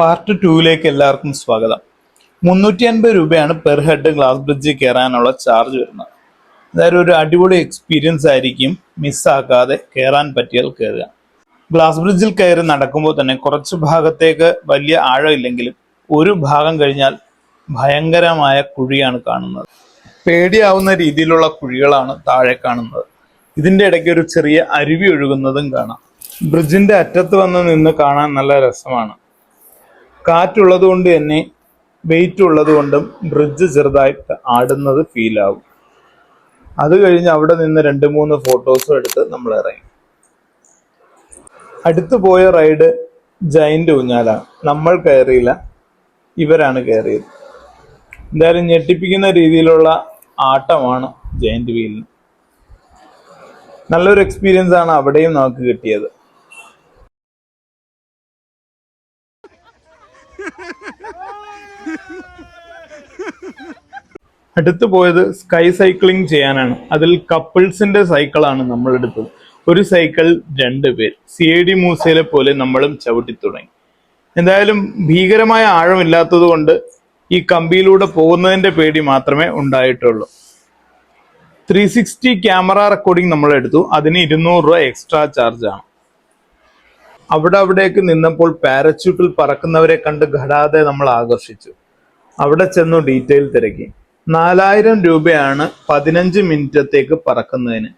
Part 2ലേക്ക് എല്ലാവർക്കും സ്വാഗതം. 350 രൂപയാണ് പെർ ഹെഡ് ഗ്ലാസ് ബ്രിഡ്ജിൽ കയറാനുള്ള ചാർജ് വരുന്നത്. അതായത് ഒരു അടിപൊളി എക്സ്പീരിയൻസ് ആയിരിക്കും. മിസ്സാക്കാതെ കയറാൻ പറ്റിയാൽ കയറുക. ഗ്ലാസ് ബ്രിഡ്ജിൽ കയറി നടക്കുമ്പോൾ തന്നെ കുറച്ച് ഭാഗത്തേക്ക് വലിയ ആഴമില്ലെങ്കിലും ഒരു ഭാഗം കഴിഞ്ഞാൽ ഭയങ്കരമായ കുഴിയാണ് കാണുന്നത്. പേടിയാവുന്ന രീതിയിലുള്ള കുഴികളാണ് താഴെ കാണുന്നത്. ഇതിൻ്റെ ഇടയ്ക്ക് ഒരു ചെറിയ അരുവി ഒഴുകുന്നതും കാണാം. ബ്രിഡ്ജിന്റെ അറ്റത്ത് വന്ന് നിന്ന് കാണാൻ നല്ല രസമാണ്. കാറ്റുള്ളത് കൊണ്ട് തന്നെ വെയിറ്റ് ഉള്ളത് കൊണ്ടും ബ്രിഡ്ജ് ചെറുതായിട്ട് ആടുന്നത് ഫീൽ ആവും. അത് കഴിഞ്ഞ് അവിടെ നിന്ന് 2-3 ഫോട്ടോസും എടുത്ത് നമ്മൾ ഇറങ്ങി. അടുത്ത് പോയ റൈഡ് ജയന്റ് ഊഞ്ഞാലാണ്. നമ്മൾ കയറിയില്ല, ഇവരാണ് കയറിയത്. എന്തായാലും ഞെട്ടിപ്പിക്കുന്ന രീതിയിലുള്ള ആട്ടമാണ് ജയന്റ് വീലിന്. നല്ലൊരു എക്സ്പീരിയൻസ് ആണ് അവിടെയും നമുക്ക് കിട്ടിയത്. അടുത്ത് പോയത് സ്കൈ സൈക്ലിംഗ് ചെയ്യാനാണ്. അതിൽ കപ്പിൾസിന്റെ സൈക്കിളാണ് നമ്മൾ എടുത്തത്. ഒരു സൈക്കിൾ 2 പേർ. CID മൂസയിലെ പോലെ നമ്മളും ചവിട്ടി തുടങ്ങി. എന്തായാലും ഭീകരമായ ആഴമില്ലാത്തത് കൊണ്ട് ഈ കമ്പിയിലൂടെ പോകുന്നതിന്റെ പേടി മാത്രമേ ഉണ്ടായിട്ടുള്ളൂ. 360 ക്യാമറ റെക്കോർഡിംഗ് നമ്മൾ എടുത്തു. അതിന് 200 രൂപ എക്സ്ട്രാ ചാർജ് ആണ്. അവിടേക്ക് നിന്നപ്പോൾ പാരച്യൂട്ടിൽ പറക്കുന്നവരെ കണ്ട് ഘടാതെ നമ്മൾ ആകർഷിച്ചു. അവിടെ ചെന്നു ഡീറ്റെയിൽ തിരക്കി. 4000 രൂപയാണ് 15 മിനിറ്റത്തേക്ക് പറക്കുന്നതിന്.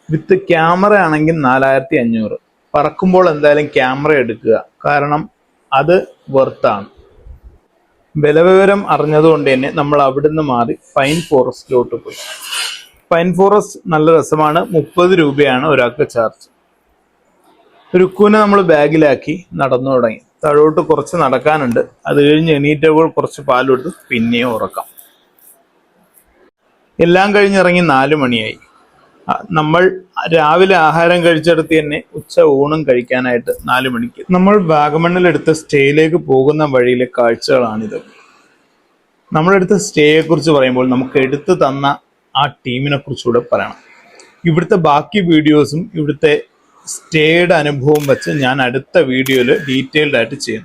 വിത്ത് ക്യാമറ ആണെങ്കിൽ 4500. പറക്കുമ്പോൾ എന്തായാലും ക്യാമറ എടുക്കുക, കാരണം അത് വർത്താണ്. വിലവിവരം അറിഞ്ഞതുകൊണ്ട് തന്നെ നമ്മൾ അവിടുന്ന് മാറി പൈൻ ഫോറസ്റ്റിലോട്ട് പോയി. പൈൻ ഫോറസ്റ്റ് നല്ല രസമാണ്. 30 രൂപയാണ് ഒരാൾക്ക് ചാർജ്. രുക്കുവിനെ നമ്മൾ ബാഗിലാക്കി നടന്നു തുടങ്ങി. താഴോട്ട് കുറച്ച് നടക്കാനുണ്ട്. അത് കഴിഞ്ഞ് എണീറ്റപ്പോൾ കുറച്ച് പാലെടുത്ത് പിന്നെയും ഉറക്കാം. എല്ലാം കഴിഞ്ഞിറങ്ങി 4 മണിയായി. നമ്മൾ രാവിലെ ആഹാരം കഴിച്ചെടുത്ത് തന്നെ ഉച്ച ഊണും കഴിക്കാനായിട്ട് 4 മണിക്ക് നമ്മൾ വാഗമണ്ണിലെടുത്ത സ്റ്റേയിലേക്ക് പോകുന്ന വഴിയിലെ കാഴ്ചകളാണിത്. നമ്മളെടുത്ത സ്റ്റേയെ കുറിച്ച് പറയുമ്പോൾ നമുക്ക് എടുത്തു തന്ന ആ ടീമിനെ കുറിച്ചുകൂടെ പറയണം. ഇവിടുത്തെ ബാക്കി വീഡിയോസും ഇവിടുത്തെ സ്റ്റേയുടെ അനുഭവം വെച്ച് ഞാൻ അടുത്ത വീഡിയോയിൽ ഡീറ്റെയിൽഡ് ആയിട്ട് ചെയ്യും.